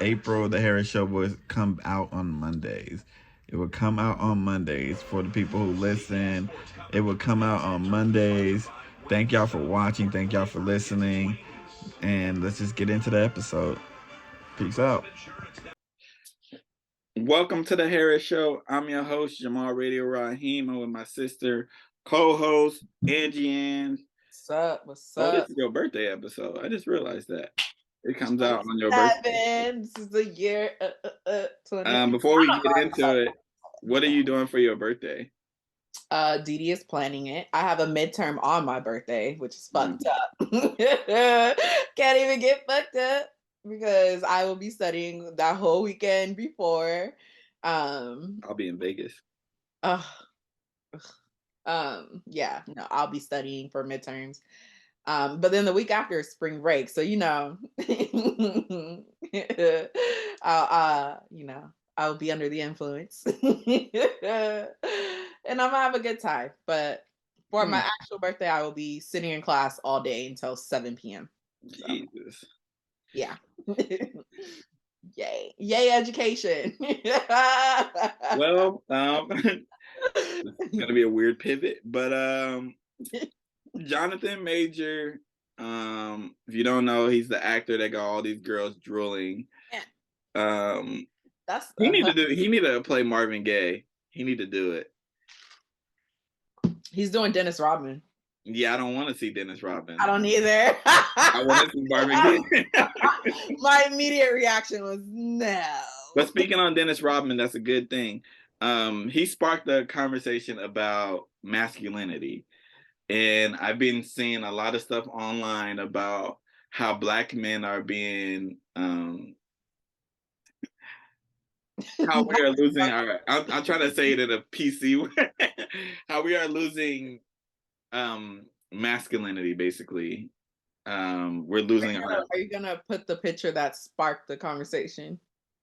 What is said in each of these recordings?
April, the Harris Show will come out on Mondays. It will come out on Mondays for the people who listen. It will come out on Mondays. Thank y'all for watching. Thank y'all for listening. And let's just get into the episode. Peace out. Welcome to the Harris Show. I'm your host, Jamal Radio Raheem. I'm with my sister, co-host, Angie Ang. What's up? What's Oh, this up? is your birthday episode. I just realized that. It comes out on your birthday. This is the year 20. Before we get into it, what are you doing for your birthday? Didi is planning it. I have a midterm on my birthday, which is fucked up. Can't even get fucked up because I will be studying that whole weekend before. I'll be in Vegas. Yeah, no, I'll be studying for midterms. But then the week after is spring break, so I'll be under the influence, and I'm gonna have a good time. But for my actual birthday, I will be sitting in class all day until 7 p.m. So, Jesus. Yeah. Yay, education. Well, it's gonna be a weird pivot, but Jonathan Major, if you don't know, he's the actor that got all these girls drooling. He need to play Marvin Gaye. He need to do it. He's doing Dennis Rodman. Yeah, I don't want to see Dennis Rodman. I don't either. I want to see Marvin Gaye. My immediate reaction was no. But speaking on Dennis Rodman, that's a good thing. He sparked a conversation about masculinity. And I've been seeing a lot of stuff online about how Black men are being, how we are losing our, I'm trying to say it in a PC way, how we are losing masculinity, basically. We're losing our... Are you going to put the picture that sparked the conversation?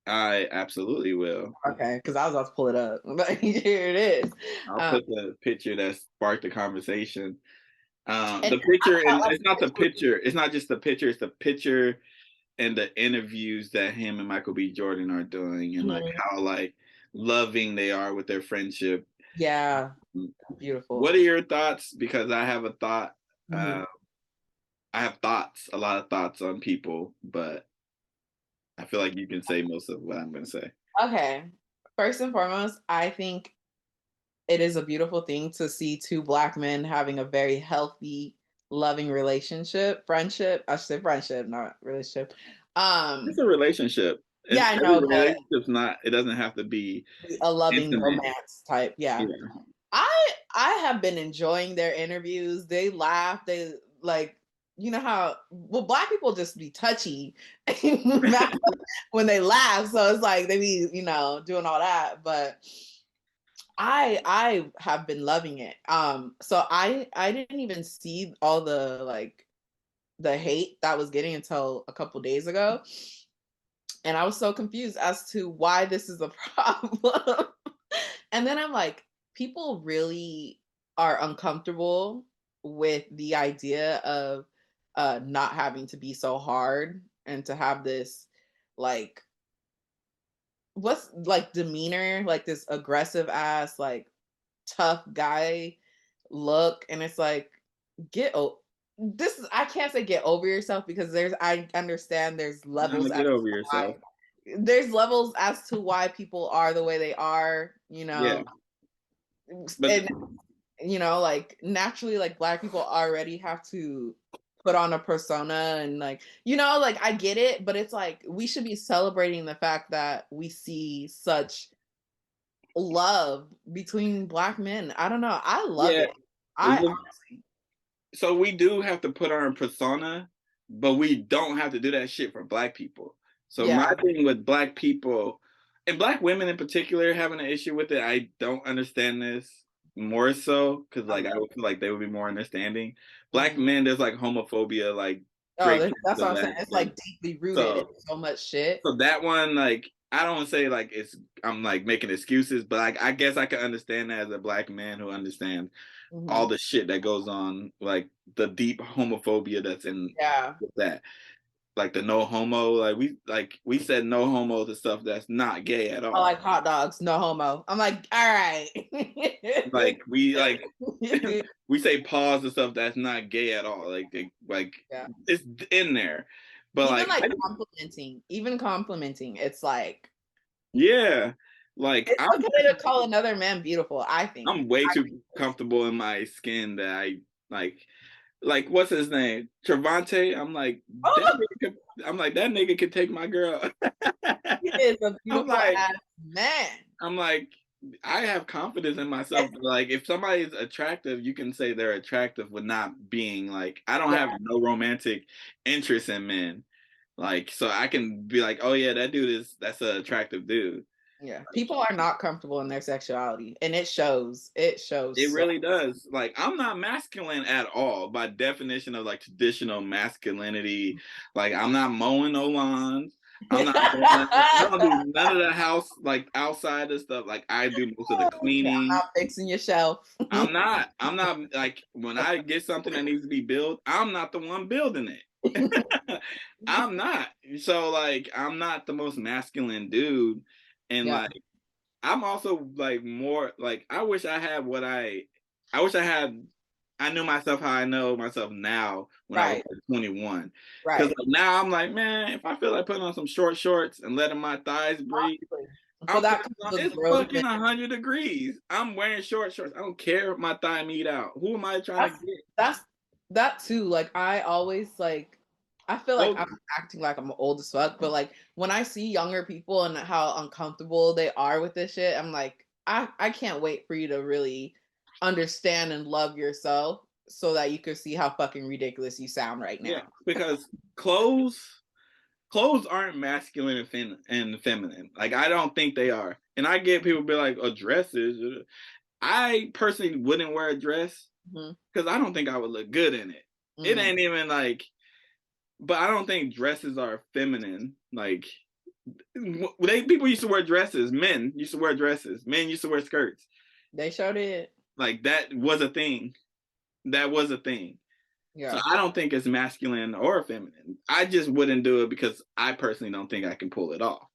I absolutely will. Okay, because I was about to pull it up. But here it is. I'll put the picture that sparked the conversation. The picture, and it's not the picture. It's not just the picture. It's the picture and the interviews that him and Michael B. Jordan are doing, and like how like loving they are with their friendship. Yeah, beautiful. What are your thoughts? Because I have a thought. I have thoughts, a lot of thoughts on people, but I feel like you can say most of what I'm going to say. Okay. First and foremost, I think it is a beautiful thing to see two Black men having a very healthy, loving friendship. I should say friendship, not relationship. It's a relationship. Yeah, I know. Relationship's not, it doesn't have to be a loving romance type. Yeah. I have been enjoying their interviews. They laugh. They like, you know how Black people just be touchy when they laugh. So it's like they be, doing all that. But I have been loving it. So I didn't even see all the the hate that was getting until a couple days ago. And I was so confused as to why this is a problem. And then I'm like, people really are uncomfortable with the idea of not having to be so hard and to have this demeanor, like this aggressive ass, like tough guy look. And it's like, I can't say get over yourself, because I understand there's levels. Get over yourself. There's levels as to why people are the way they are, Yeah. But, and, like naturally, like Black people already have to put on a persona and I get it, but it's like we should be celebrating the fact that we see such love between Black men. I don't know. I love it. Honestly. So we do have to put on a persona, but we don't have to do that shit for Black people. So my thing with Black people and Black women in particular having an issue with it, I don't understand this more so because I would feel like they would be more understanding. Black men, there's like homophobia, like that's what I'm saying. It's like deeply rooted in so much shit. So that one, like, I don't say like I'm like making excuses, but I guess I can understand that as a Black man who understands all the shit that goes on, like the deep homophobia that's in with that. like the no homo, we said no homo to stuff that's not gay at I all. like hot dogs, no homo. I'm like, all right. Like we say pause to stuff that's not gay at all. Yeah. It's in there. But Even like like complimenting, it's like yeah. Like it's okay to call another man beautiful, I think. I'm way too comfortable in my skin that I like what's his name? Trevante. Oh, that nigga could take my girl. he is a I'm beautiful like ass man. I'm like I have confidence in myself. Like if somebody's attractive, you can say they're attractive with not being like I don't have no romantic interest in men. Like so I can be like, oh yeah, that's an attractive dude. Yeah. People are not comfortable in their sexuality and it shows. It shows. It really does. Like I'm not masculine at all by definition of like traditional masculinity. Like I'm not mowing no lawns. I don't do none of the house like outside of stuff. Like I do most of the I'm cleaning. not fixing your shelf. I'm not like when I get something that needs to be built, I'm not the one building it. I'm not. So like I'm not the most masculine dude. And Yeah. like I'm also like more like I wish I had I wish I knew myself how I know myself now when I was Right. like 21. Because Right. like, now I'm like, man, if I feel like putting on some short shorts and letting my thighs breathe, So that comes with it's growth. fucking 100 degrees. I'm wearing short shorts. I don't care if my thigh meat out. Who am I trying to get? That's that too. Like I always like I feel like Oh, I'm acting like I'm old as fuck, but like when I see younger people and how uncomfortable they are with this shit, I'm like, I can't wait for you to really understand and love yourself so that you can see how fucking ridiculous you sound right now. yeah, because clothes aren't masculine and feminine. Like I don't think they are. And I get people be like, "Oh, dresses." I personally wouldn't wear a dress because I don't think I would look good in it. It ain't even like, but I don't think dresses are feminine. Like people used to wear dresses. Men used to wear dresses. Men used to wear skirts. They showed it. Like that was a thing. That was a thing. Yeah. So I don't think it's masculine or feminine. I just wouldn't do it because I personally don't think I can pull it off.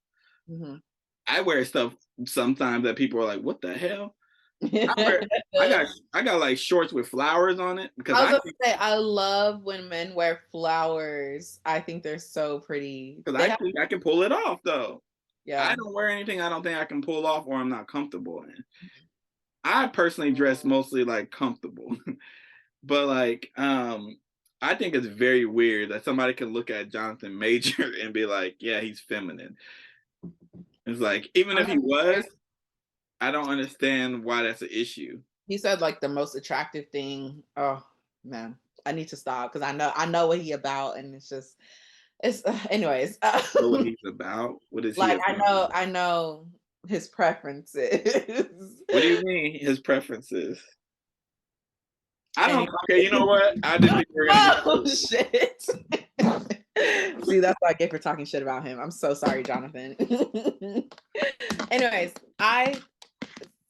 I wear stuff sometimes that people are like, "What the hell?" I got like shorts with flowers on it because I was gonna say I love when men wear flowers. I think they're so pretty. Because I think I can pull it off though. Yeah. I don't wear anything I don't think I can pull off or I'm not comfortable in. I personally dress mostly like comfortable. But like I think it's very weird that somebody can look at Jonathan Major and be like, yeah, he's feminine. It's like even if he was, I don't understand why that's an issue. He said like the most attractive thing. Oh man, I need to stop because I know what he about, and it's anyways. Know what he's about? What is like he about? I know his preferences. What do you mean his preferences? I don't. Okay, you know what? I didn't think we were gonna. Oh shit. See, that's what I get for talking shit about him. I'm so sorry, Jonathan. Anyways,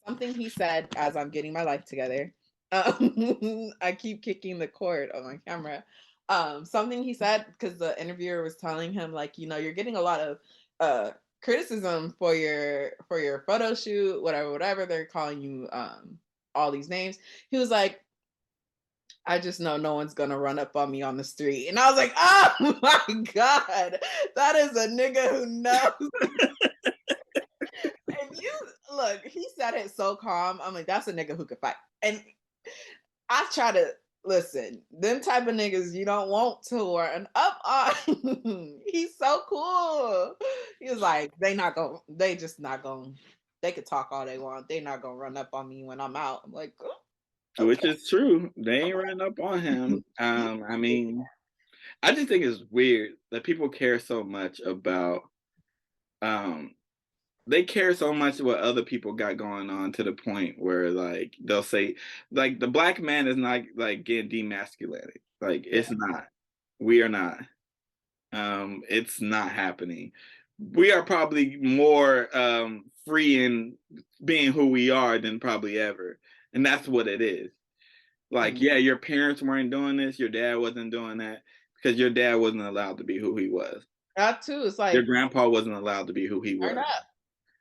something he said as I'm getting my life together. I keep kicking the cord on my camera. Something he said because the interviewer was telling him like, you know, you're getting a lot of criticism for your photo shoot, whatever they're calling you, all these names. He was like, I just know no one's gonna run up on me on the street. And I was like, oh my God, that is a nigga who knows. And you look, he said it so calm. I'm like, that's a nigga who could fight. And I try to listen, them type of niggas you don't want to run up on. He's so cool. He was like, they just not gonna, they could talk all they want. They not gonna run up on me when I'm out. I'm like, oh. Okay. Which is true. They ain't running up on him. I mean, I just think it's weird that people care so much about they care so much what other people got going on to the point where like they'll say like the black man is not like getting demasculated. Like it's not. We are not. It's not happening. We are probably more free in being who we are than probably ever. And that's what it is. Like, yeah, your parents weren't doing this, your dad wasn't doing that. because your dad wasn't allowed to be who he was. That too. It's Your like, grandpa wasn't allowed to be who he turn was. up,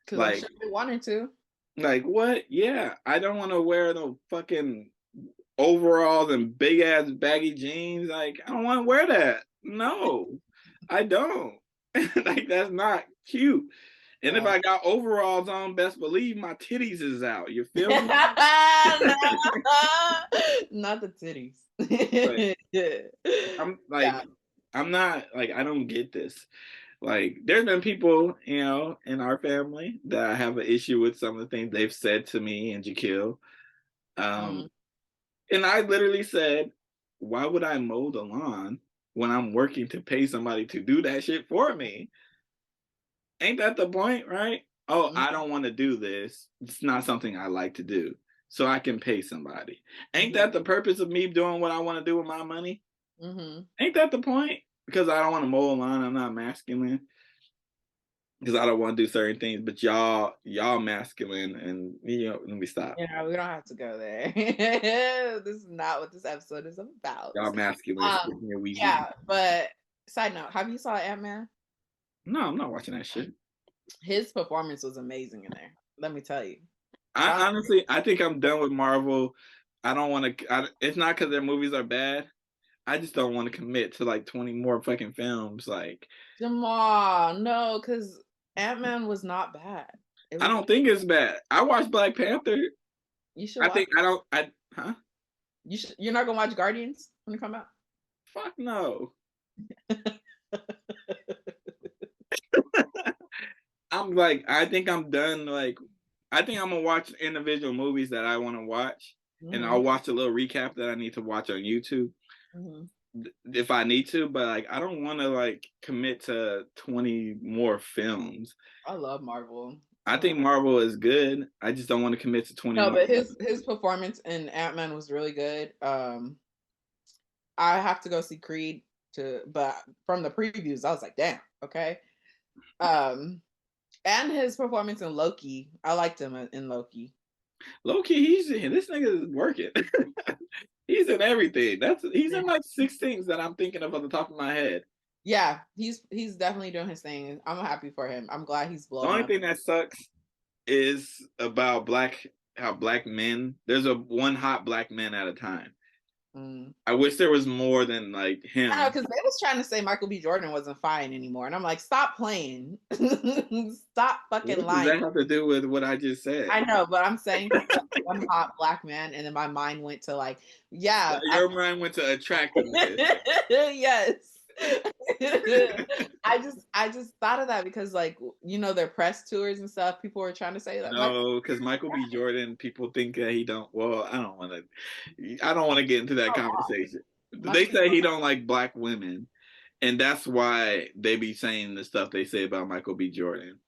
because I'm Like, sure they wanted to. like what? Yeah, I don't want to wear no fucking overalls and big ass baggy jeans. Like, I don't want to wear that. No, I don't. Like, that's not cute. And if Yeah. I got overalls on, best believe my titties is out. You feel me? Not the titties. Like, I'm Yeah. like, I'm not like, I don't get this. Like, there's been people, in our family that I have an issue with some of the things they've said to me and Jakil. Mhm. And I literally said, why would I mow the lawn when I'm working to pay somebody to do that shit for me? Ain't that the point, right? Oh, Mhm. I don't want to do this. It's not something I like to do. So I can pay somebody. Ain't Mhm. that the purpose of me doing what I want to do with my money? Mhm. Ain't that the point? Because I don't want to mow a lawn. I'm not masculine. Because I don't want to do certain things. But y'all masculine, and let me stop. Yeah, we don't have to go there. This is not what this episode is about. Y'all masculine, stick Um, me a Weezy. yeah, but side note, have you saw Ant-Man? No, I'm not watching that shit. His performance was amazing in there. Let me tell you. I honestly, I think I'm done with Marvel. I don't want to. It's not because their movies are bad. I just don't want to commit to like 20 more fucking films. Like, Jamal, no, because Ant-Man was not bad. It I was. don't think it's bad. I watched Black Panther. You should I watch. think I don't. I huh? You should. You're not gonna watch Guardians when it come out. Fuck no. I'm like, I think I'm done. Like, I think I'm gonna watch individual movies that I want to watch, and Mm-hmm. I'll watch a little recap that I need to watch on YouTube Mm-hmm. if I need to. But like, I don't want to like commit to 20 more films. I love Marvel. I think Marvel is good. I just don't want to commit to 20 No, more. but his performance in Ant-Man was really good. I have to go see Creed but from the previews, I was like, damn, okay. Um, and his performance in Loki, I liked him in Loki. Low-key, this nigga is working. He's in everything. He's in like 6 things that I'm thinking of on the top of my head. Yeah, he's definitely doing his thing. I'm happy for him. I'm glad he's The blowing only up. thing that sucks is about how black men. There's one hot black man at a time. Mm. I wish there was more than like him. I know, because they was trying to say Michael B. Jordan wasn't fine anymore, and I'm like, stop playing, stop fucking What does lying. that have to do with what I just said? I know, but I'm saying one hot black man, and then my mind went to like, yeah, Your mind went to attractiveness. yes. I just thought of that because like their press tours and stuff, people were trying to say that No, because Michael B. Jordan, people think that he don't. Well, I don't want to. I don't want to get into that conversation. They say he don't like black women, and that's why they be saying the stuff they say about Michael B. Jordan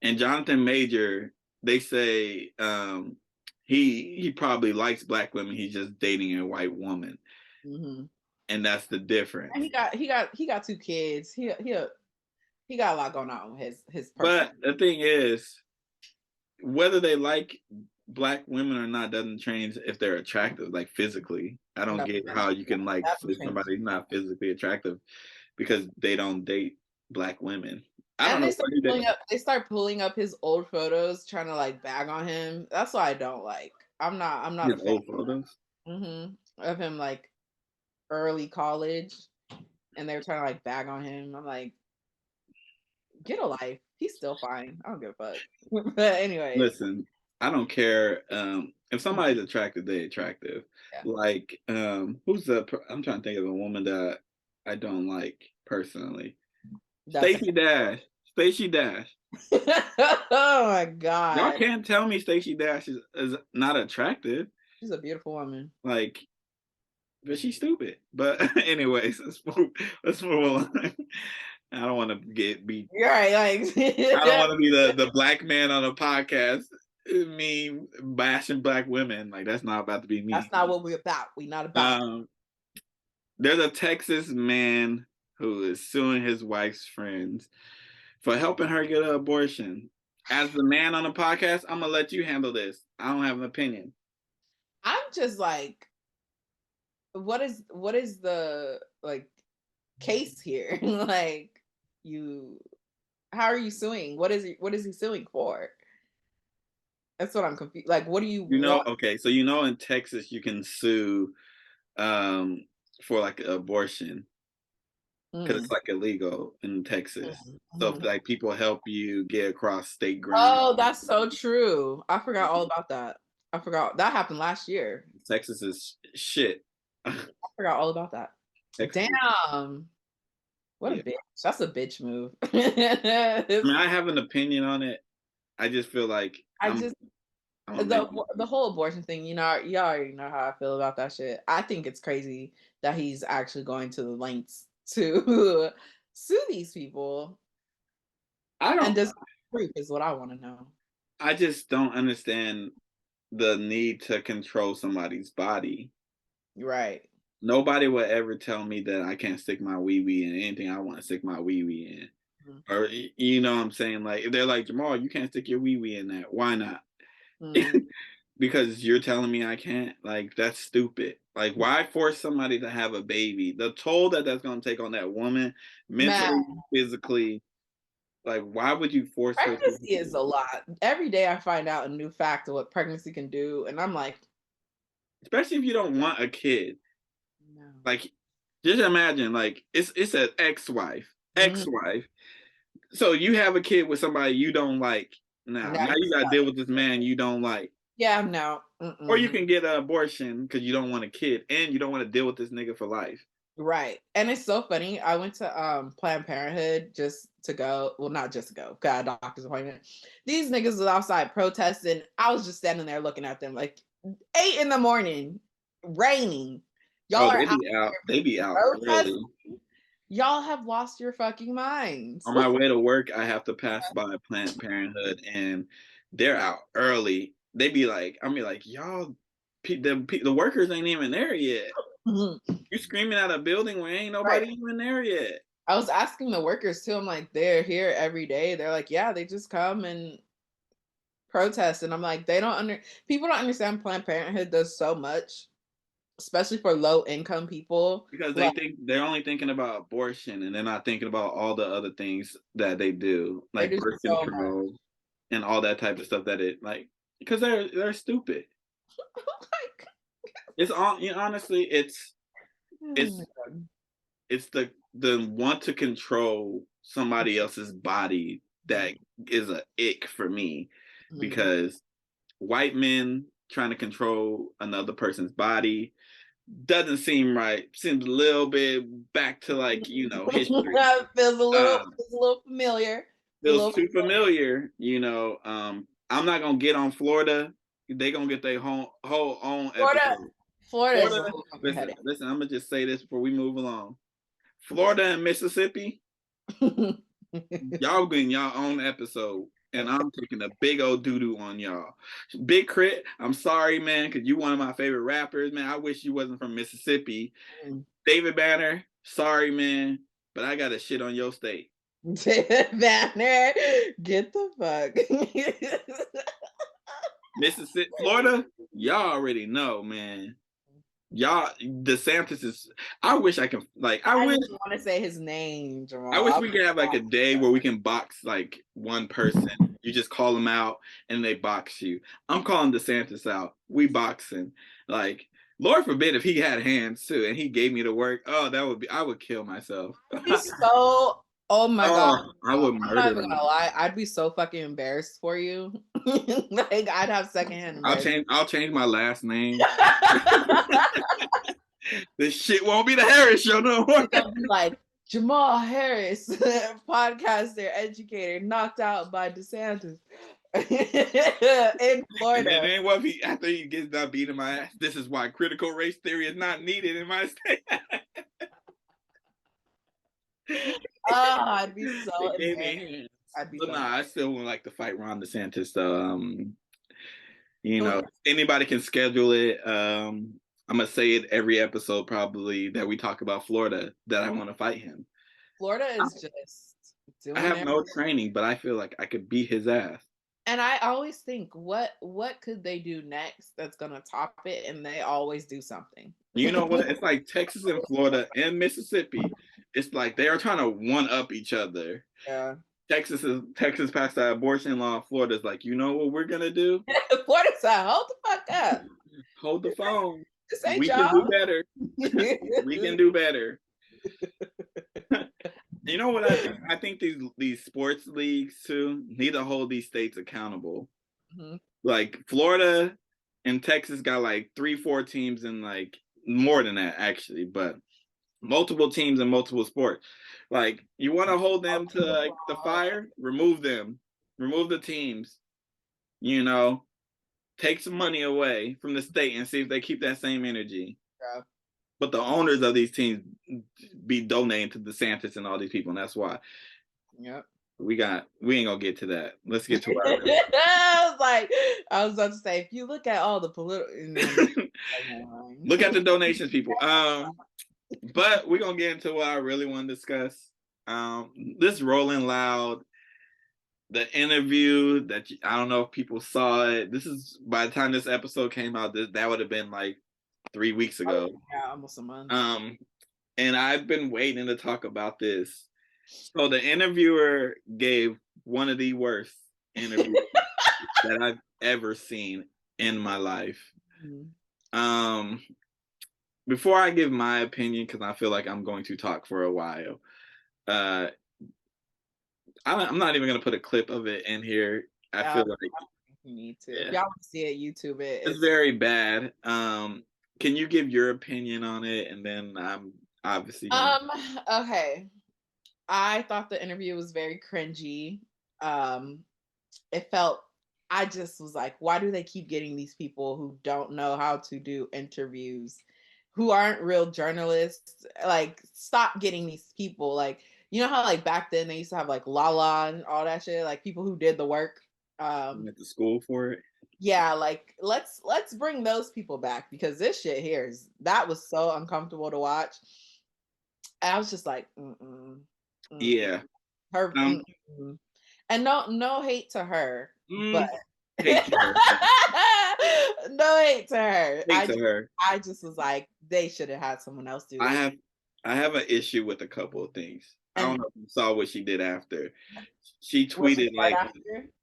and Jonathan Major. They say he probably likes black women. He's just dating a white woman, and that's the difference. And he got 2 kids. He got a lot going on with his But the thing is, whether they like black women or not doesn't change if they're attractive, like physically. I don't get how you can like somebody not physically attractive because they don't date black women. I don't know. They start pulling up his old photos, trying to like bag on him. That's what I don't like. I'm not a fan old photos. Of him like early college, and they were trying to like bag on him. I'm like, get a life. He's still fine. I don't give a fuck. But anyway, listen, I don't care. If somebody's attractive, they're attractive. Yeah. Like, I'm trying to think of a woman that I don't like personally. Stacey Dash. Stacey Dash. Oh my god! Y'all can't tell me Stacey Dash is not attractive. She's a beautiful woman. Like, but she's stupid. But anyways, let's move on. I don't want to get beat. You're right. Like, I don't want to be the black man on a podcast. Me bashing black women. Like, that's not about to be me. That's not what we're about. We're not about. There's a Texas man who is suing his wife's friends for helping her get an abortion. As the man on the podcast, I'm gonna let you handle this. I don't have an opinion. I'm just like, what is the like? case here? Like, how are you suing? What is he suing for? That's what I'm confused. Like, what do you want? Okay, so in Texas you can sue for like abortion because it's like illegal in Texas. So if like people help you get across state ground. Oh, that's so true. I forgot all about that. I forgot that happened last year. Texas is shit. I forgot all about that. Texas Damn. What a bitch. That's a bitch move. I mean, I have an opinion on it. I just feel like the whole abortion thing, you already know how I feel about that shit. I think it's crazy that he's actually going to the lengths to sue these people. And does proof is what I want to know. I just don't understand the need to control somebody's body. Right. Nobody would ever tell me that I can't stick my wee-wee in anything I want to stick my wee-wee in. Or, you know what I'm saying? Like, if they're like, Jamal, you can't stick your wee-wee in that. Why not? Because you're telling me I can't? Like, that's stupid. Like, why force somebody to have a baby? The toll that's going to take on that woman, mentally, physically, like, why would you force her? Pregnancy is a lot. Every day I find out a new fact of what pregnancy can do, and I'm like, especially if you don't want a kid. No. Like, just imagine, like, it's an ex-wife. So you have a kid with somebody you don't like. Now you got to deal with this man you don't like. Yeah, no. Or you can get an abortion because you don't want a kid and you don't want to deal with this nigga for life. Right. And it's so funny. I went to Planned Parenthood just to go. Well, not just to go. Got a doctor's appointment. These niggas was outside protesting. I was just standing there looking at them like 8 a.m, raining. Y'all are out. They be out early. Y'all have lost your fucking minds. On my way to work, I have to pass by Planned Parenthood, and they're out early. They be like, y'all, the workers ain't even there yet. You screaming at a building where ain't nobody even there yet. I was asking the workers too. I'm like, they're here every day. They're like, yeah, they just come and protest. And I'm like, people don't understand Planned Parenthood does so much, especially for low income people. Because they think they're only thinking about abortion and they're not thinking about all the other things that they do, like birth control and all that type of stuff because they're stupid. It's all, honestly, it's the want to control somebody else's body that is a ick for me, because white men trying to control another person's body doesn't seem right. Seems a little bit back to history. feels a little familiar. Feels too familiar. I'm not gonna get on Florida. They gonna get their whole own episode. Florida. Listen, I'm gonna just say this before we move along. Florida and Mississippi, y'all getting y'all own episode, and I'm taking a big old doo-doo on y'all. Big Crit, I'm sorry, man, because you one of my favorite rappers, man. I wish you wasn't from Mississippi. David Banner, sorry, man, but I got a shit on your state. David Banner, get the fuck. Mississippi, Florida, y'all already know, man. Y'all, DeSantis is. I wish I can I wish. Don't want to say his name, Jamal. I wish we could have a day where we can box one person. You just call them out and they box you. I'm calling DeSantis out. We boxing. Lord forbid if he had hands too and he gave me the work. Oh, I would kill myself. Oh my god! I would murder. I'm not even gonna lie. I'd be so fucking embarrassed for you. I'd have secondhand. I'll change my last name. This shit won't be the Harris show no more. It'll be like Jamal Harris, podcaster, educator, knocked out by DeSantis in Florida. And then what if after he gets done beating my ass? This is why critical race theory is not needed in my state. I'd be so embarrassed. I still would like to fight Ron DeSantis. Anybody can schedule it. I'm gonna say it every episode probably that we talk about Florida that I want to fight him. Florida is just. I have no training, but I feel like I could beat his ass. And I always think, what could they do next that's gonna top it? And they always do something. You know what? It's like Texas and Florida and Mississippi it's like they are trying to one up each other. Yeah. Texas passed that abortion law. Florida's like, you know what we're gonna do? Florida's like, hold the fuck up. Hold the phone. This ain't We can do y'all. better. We can do better. You know what I think? I think these sports leagues too need to hold these states accountable. Mm-hmm. Like Florida and Texas got like 3-4 teams and like more than that actually, but multiple teams in multiple sports. Like you want to hold them to like the fire, remove them, remove the teams. You know, take some money away from the state and see if they keep that same energy. Yeah. But the owners of these teams be donating to DeSantis and all these people, and that's why. Yep. We ain't gonna get to that. Let's get to our I was about to say, if you look at all the political look at the donations, people. But we're gonna get into what I really want to discuss. This Rolling Loud, the interview that I don't know if people saw it. This is by the time this episode came out, that would have been like 3 weeks ago. Yeah, almost a month. And I've been waiting to talk about this. So the interviewer gave one of the worst interviews that I've ever seen in my life. Mm-hmm. Before I give my opinion, because I feel like I'm going to talk for a while, I'm not even going to put a clip of it in here. I feel like you need to. Yeah. If y'all want to see it, YouTube it. It's very bad. Can you give your opinion on it, and then I'm obviously okay. I thought the interview was very cringy. It felt, I just was like, why do they keep getting these people who don't know how to do interviews, who aren't real journalists? Like, stop getting these people. Like, you know how like back then they used to have like Lala and all that shit, like people who did the work. Went to school for it. Yeah, like let's bring those people back, because this shit here that was so uncomfortable to watch. And I was just like, yeah, her, and no hate to her, but hate to her. no hate to her. Her. I just was like, they should have had someone else do it. I have an issue with a couple of things. I don't know if you saw what she did after. She tweeted like,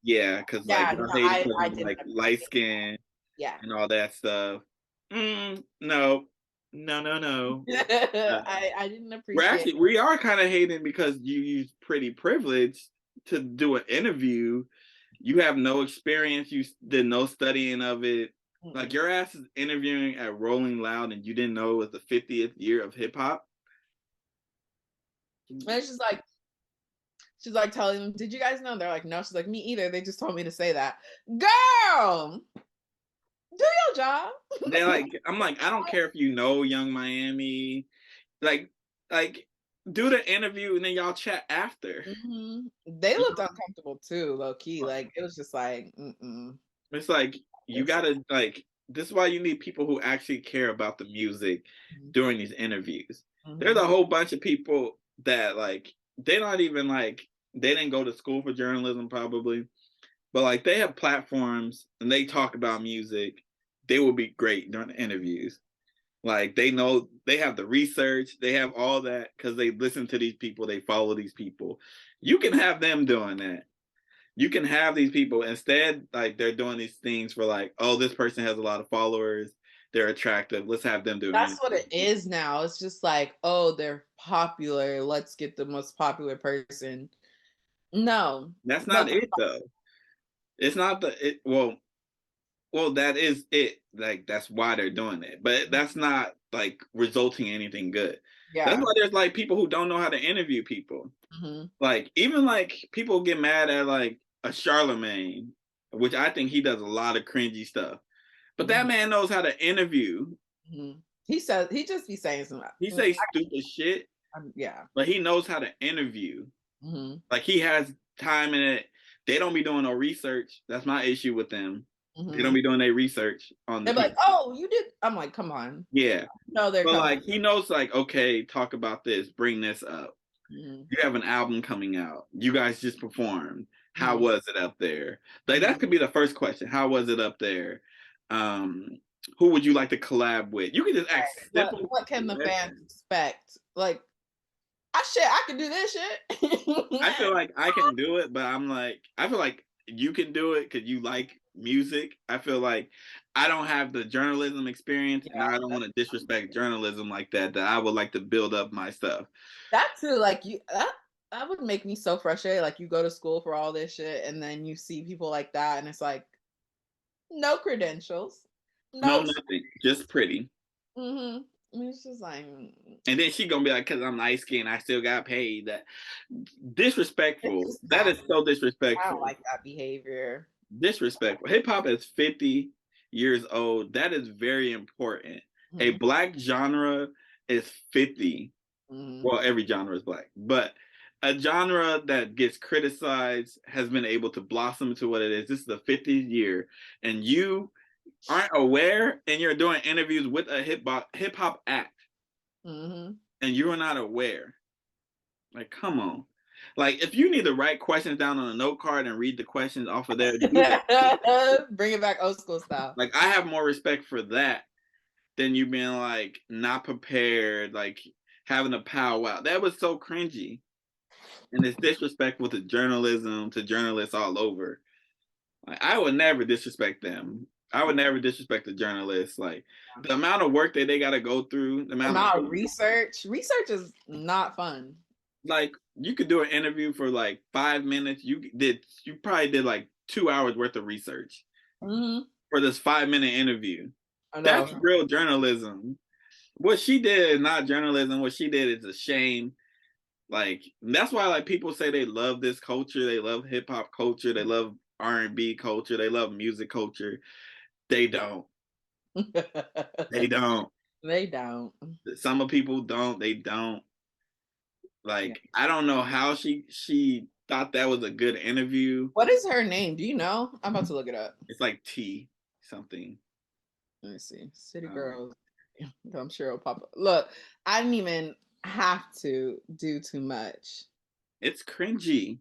yeah, because like I did like light skin, yeah, and all that stuff. No. I didn't appreciate. We are kind of hating because you use pretty privilege to do an interview. You have no experience. You did no studying of it. Mm-hmm. Like your ass is interviewing at Rolling Loud, and you didn't know it was the 50th year of hip hop. And she's like telling them, did you guys know? They're like, no. She's like, me either. They just told me to say that. Girl, do your job. They're like, I'm like, I don't care if you know Young Miami. Like do the interview and then y'all chat after. Mm-hmm. They looked uncomfortable too, low key. Like it was just like, It's like you gotta like. This is why you need people who actually care about the music during these interviews. Mm-hmm. There's a whole bunch of people that like they don't even like, they didn't go to school for journalism probably, but like they have platforms and they talk about music. They will be great during the interviews. Like they know, they have the research, they have all that because they listen to these people, they follow these people. You can have them doing that. You can have these people instead, like they're doing these things for like, oh, this person has a lot of followers, they're attractive, let's have them do it. That's what it is now. It's just like, oh, they're popular, let's get the most popular person. No. That's not it though. It's not well, that is it. Like that's why they're doing it. But that's not like resulting in anything good. Yeah. That's why there's like people who don't know how to interview people. Mm-hmm. Like even like people get mad at like a Charlemagne, which I think he does a lot of cringy stuff. But that man knows how to interview. Mm-hmm. He just be saying something. He says stupid shit. Yeah. But he knows how to interview. Mm-hmm. Like he has time in it. They don't be doing no research. That's my issue with them. Mm-hmm. They don't be doing their research on the. They're like, oh, you did. I'm like, come on. Yeah. No, they're but like he knows, like, okay, talk about this, bring this up. Mm-hmm. You have an album coming out. You guys just performed. How was it up there? Like that could be the first question. How was it up there? Who would you like to collab with? You can just ask. What can the fans expect? Like, I can do this shit. I feel like I can do it, but I'm like, I feel like you can do it because you like music. I feel like I don't have the journalism experience, and I don't want to disrespect journalism like that. That I would like to build up my stuff. That too, like that would make me so frustrated. Like you go to school for all this shit, and then you see people like that, and it's like no credentials, No, no. nothing, just pretty. Mm-hmm. It's just like, And then she gonna be like, "Cause I'm light skinned, I still got paid." That disrespectful. it's That is so I don't disrespectful. like that behavior. Disrespectful. Hip hop is 50 years old. That is very important. A Mm-hmm. black genre is 50. Mm-hmm. Well, every genre is black, but a genre that gets criticized has been able to blossom into what it is. This is the 50th year, and you aren't aware, and you're doing interviews with a hip hop act, Mm-hmm. and you are not aware. Like, come on. Like, if you need to write questions down on a note card and read the questions off of there, do that. Bring it back old school style. Like, I have more respect for that than you being like not prepared, like having a powwow. That was so cringy. And it's disrespectful to journalism, to journalists all over. Like, I would never disrespect them. I would never disrespect the journalists. Like the amount of work that they got to go through, the amount of Research. Research is not fun. like you could do an interview for like 5 minutes. You probably did like 2 hours worth of research for this 5 minute interview. I That's know. real journalism. What she did is not journalism. What she did is a shame. Like that's why like people say they love this culture, they love hip hop culture, they love R&B culture, they love music culture. They don't. They don't. They don't. Some people don't. They don't. Yeah. Like I don't know how she thought that was a good interview. What is her name? Do you know? I'm about to look it up. It's like T something. Let me see. City Girls. I'm sure it'll pop up. Look, I didn't even have to do too much. It's cringy.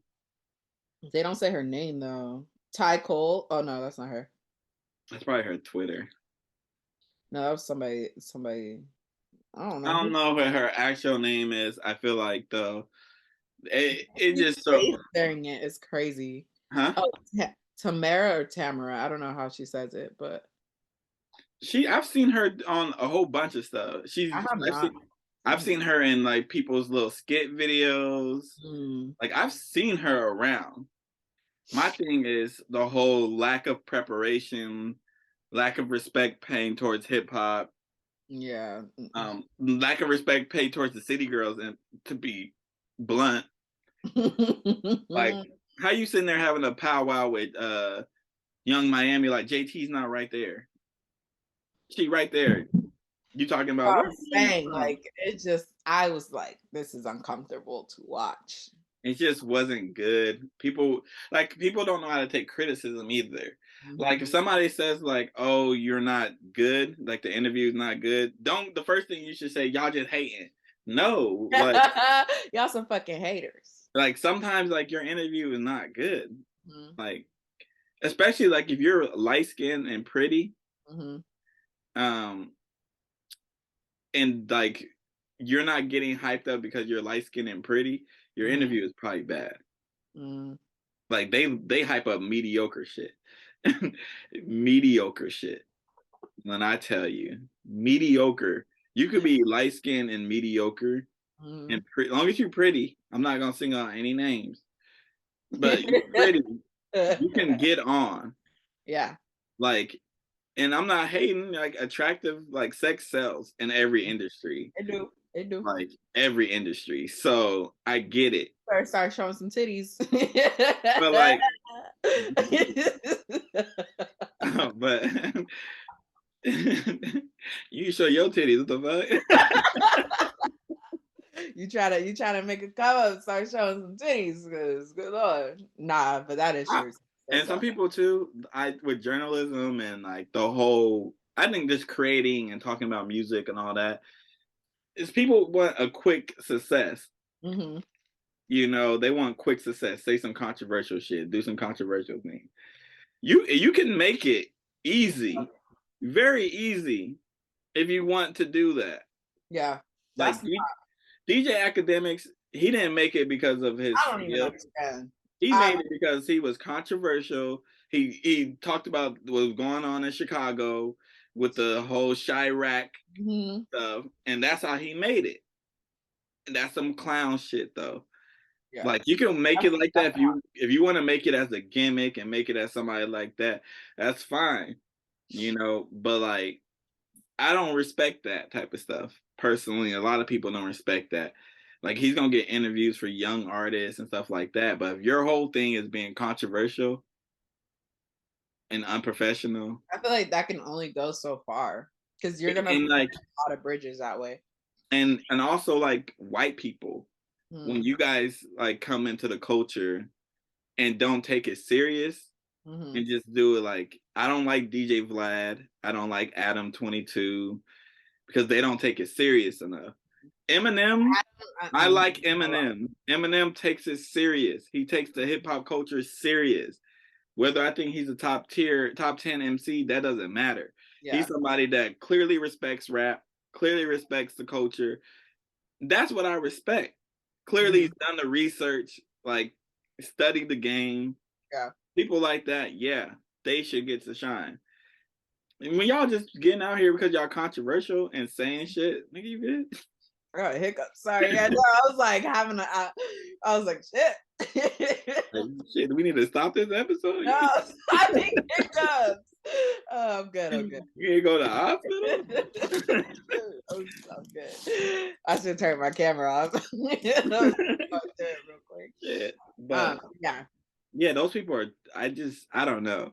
They don't say her name though. Ty Cole. Oh no, that's not her. That's probably her Twitter. No, that was somebody. I don't I know. don't know what her actual name is. I feel like though it He's just so staring it. It's crazy. huh? Oh, Tamara or Tamara. I don't know how she says it, but I've seen her on a whole bunch of stuff. I have not. I've seen her in like people's little skit videos. Like I've seen her around. My thing is the whole lack of preparation, lack of respect paying towards hip hop, Yeah. lack of respect paid towards the city girls, and to be blunt, like how you sitting there having a powwow with Young Miami, like JT's not right there. She right there. You talking about I'm saying like it just I was like, this is uncomfortable to watch. it just wasn't good. People don't know how to take criticism either. Like if somebody says like, "Oh, you're not good," like the interview's not good, don't the first thing you should say, "Y'all just hating." No, like y'all some fucking haters. like sometimes like your interview is not good. Like especially like if you're light skinned and pretty, um, and like you're not getting hyped up because you're light skinned and pretty, your interview is probably bad. Like they hype up mediocre shit. Mediocre shit. When I tell you, mediocre. You could be light skinned and mediocre, and as long as you're pretty. I'm not gonna sing out any names, but you're pretty. You can get on. Yeah. Like, and I'm not hating. Like, attractive like sex sells in every industry. It do. It do. Like every industry. So I get it. First start showing some titties. But like, but you show your titties. What the fuck? you try to make a come up, start showing some titties, because good lord, nah. But that is true. And some people too, with journalism and like the whole, I think just creating and talking about music and all that, is people want a quick success. You know, they want quick success. Say some controversial shit. Do some controversial things. You can make it easy, very easy, if you want to do that. Yeah, like DJ Academics, he didn't make it because of his I don't even skill. understand. He made it because he was controversial. He talked about what was going on in Chicago with the whole Chirac stuff, and that's how he made it. And that's some clown shit though. Yeah. Like you can make it like that if you want to make it as a gimmick and make it as somebody like that, that's fine. You know, but like I don't respect that type of stuff personally. A lot of people don't respect that. Like he's gonna get interviews for young artists and stuff like that. But if your whole thing is being controversial and unprofessional, I feel like that can only go so far because you're gonna burn like a lot of bridges that way. And also like white people, when you guys like come into the culture and don't take it serious and just do it like I don't like DJ Vlad, I don't like Adam 22 because they don't take it serious enough. Eminem, I like Eminem. Eminem takes it serious. He takes the hip hop culture serious. Whether I think he's a top 10 MC, that doesn't matter. Yeah. He's somebody that clearly respects rap, clearly respects the culture. That's what I respect. Clearly he's done the research, like studied the game. Yeah. People like that, yeah, they should get to shine. And when y'all just getting out here because y'all controversial and saying shit, nigga, you good? I got a hiccup. Sorry. Yeah, no, I was like having I was like, shit. Like, shit, do we need to stop this episode? No, I think hiccups. Oh, I'm good. I'm good. You ain't go to the hospital? I'm good. I should turn my camera off. Real quick. Yeah, but yeah, those people are. I don't know.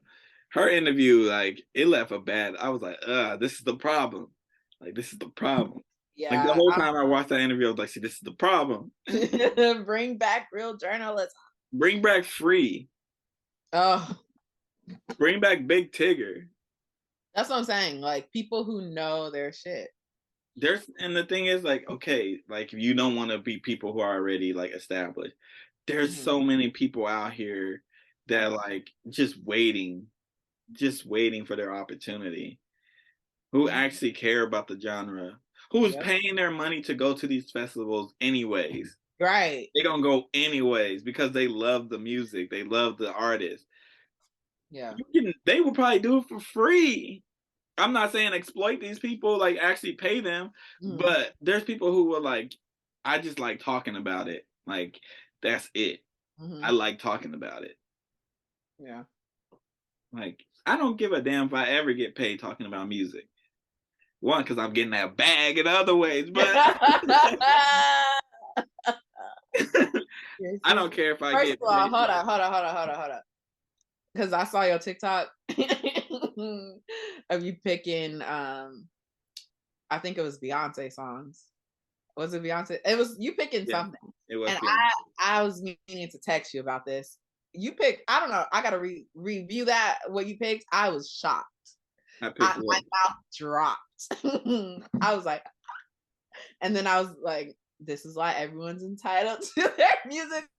Her interview, like, it left a bad. I was like, this is the problem. Like, this is the problem. Yeah, like the whole time I watched that interview, I was like, see, this is the problem. Bring back real journalism. Bring back Free. Oh. Bring back Big Tigger. That's what I'm saying. Like people who know their shit. And the thing is, like, okay, like you don't want to be people who are already like established. There's so many people out here that like just waiting for their opportunity, who actually care about the genre, who's paying their money to go to these festivals anyways. Right. They're gonna go anyways because they love the music, they love the artist. Yeah. They will probably do it for free. I'm not saying exploit these people, like actually pay them, but there's people who are like, I just like talking about it. Like, that's it. I like talking about it. Yeah. Like, I don't give a damn if I ever get paid talking about music. One, because I'm getting that bag in other ways, but I don't care if I get paid. Hold on. Because I saw your TikTok of you picking, I think it was Beyonce songs. Was it Beyonce? It was you picking something. It was. And I was meaning to text you about this. You picked, I don't know, I got to review that, what you picked. I was shocked. My mouth dropped. I was like, and then I was like, this is why everyone's entitled to their music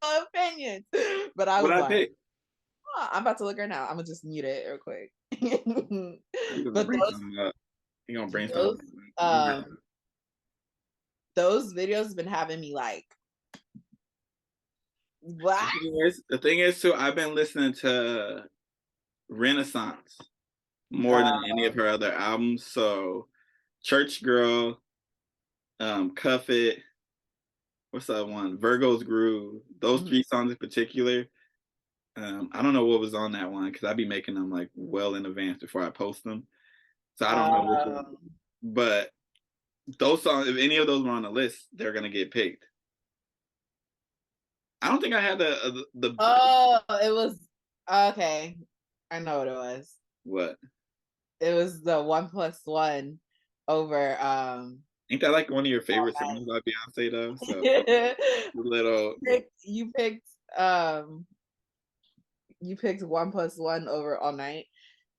opinions. But I was like, I'm about to look right now. I'm gonna just mute it real quick. But you're gonna bring something. Those videos have been having me like, what? The thing is too, I've been listening to Renaissance more than any of her other albums. So Church Girl, Cuff It, what's that one? Virgo's Groove. Those 3 songs in particular. I don't know what was on that one because I be making them like well in advance before I post them. So I don't know which one. But those songs, if any of those were on the list, they're gonna get picked. I don't think I had the. Oh, it was okay. I know what it was. What? It was the 1+1 over. Ain't that like one of your favorite songs by Beyonce though? So little. You picked 1+1 over All Night,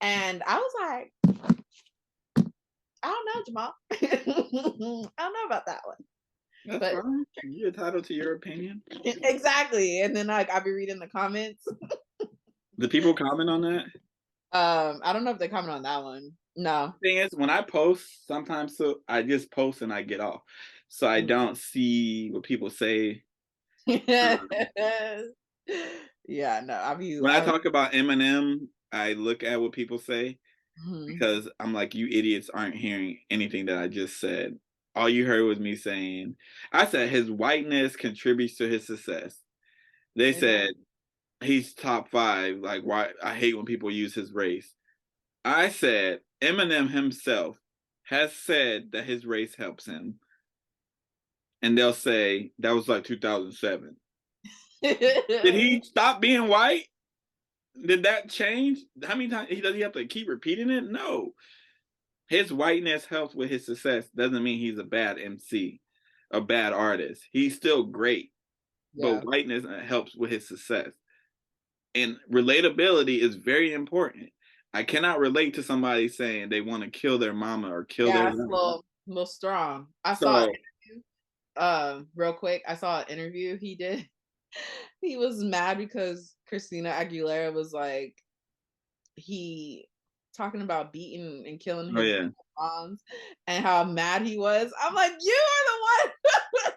and I was like, I don't know, Jamal. I don't know about that one. That's fine. You're entitled to your opinion. Exactly. And then like I'll be reading the comments. Do people comment on that? I don't know if they comment on that one. No. The thing is, when I post, sometimes I just post and I get off. so I don't see what people say. Um, Yeah, no, when I talk about Eminem, I look at what people say Mhm. because I'm like, you idiots aren't hearing anything that I just said. All you heard was me saying, I said his whiteness contributes to his success. They said he's top 5. Like, why? I hate when people use his race. I said Eminem himself has said that his race helps him, and they'll say that was like 2007. Did he stop being white? Did that change? How many times does he have to keep repeating it? No. His whiteness helps with his success. Doesn't mean he's a bad MC, a bad artist. He's still great, Yeah. but whiteness helps with his success. And relatability is very important. I cannot relate to somebody saying they want to kill their mama or kill their Yeah, it's a grandma. little strong. I saw So, real quick, I saw an interview he did. He was mad because Christina Aguilera was like, he talking about beating and killing oh his yeah, moms and how mad he was. I'm like, you are the one.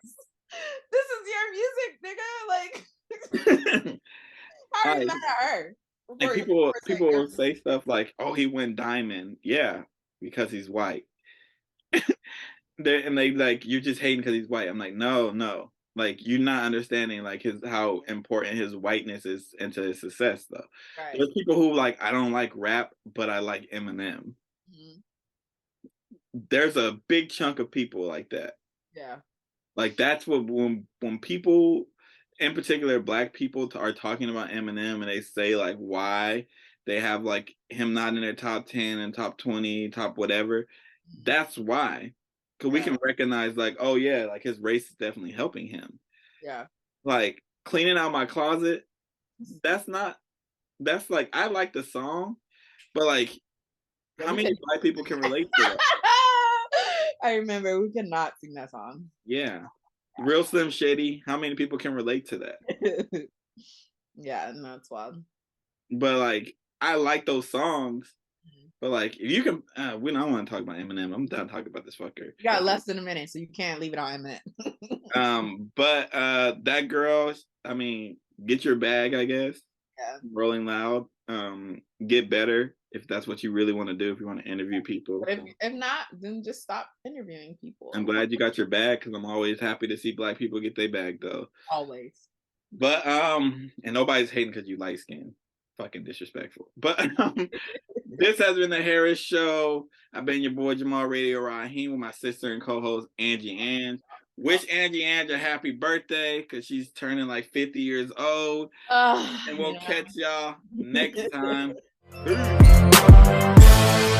This is your music, nigga. Like, how are you I, mad at her? and For people saying will say stuff like, "Oh, he went diamond." Yeah, because he's white. And they like, you're just hating because he's white. I'm like, no, no. Like, you're not understanding like his how important his whiteness is into his success though. right. There's people who like, I don't like rap, but I like Eminem. Mhm. There's a big chunk of people like that. Yeah. Like that's what when people, in particular black people, are talking about Eminem and they say like why they have like him not in their top 10 and top 20, top whatever. That's why. Because we Yeah. can recognize like, oh yeah, like his race is definitely helping him. Yeah. Like cleaning out my closet, that's not, that's like, I like the song, but like Yeah, how we many could. black people can relate to that? I remember we could not sing that song. Yeah. Real Slim Shady, how many people can relate to that? Yeah, no, it's wild. But like I like those songs. Mhm. But like, if you can, we don't want to talk about Eminem. I'm done talking about this fucker. You got less than a minute, so you can't leave it on a minute. But that girl, I mean, get your bag, I guess. Yeah. Rolling Loud. Get better if that's what you really want to do. If you want to interview people, But if not, then just stop interviewing I'm people. glad you got your bag because I'm always happy to see black people get their bag though. Always. But and nobody's hating because you light skinned. Fucking disrespectful. But this has been the Harris Show. I've been your boy Jamal Radio Raheem with my sister and co-host Angie Ang. Wish Angie Ang a happy birthday because she's turning like 50 years old. And we'll catch y'all next time. Peace.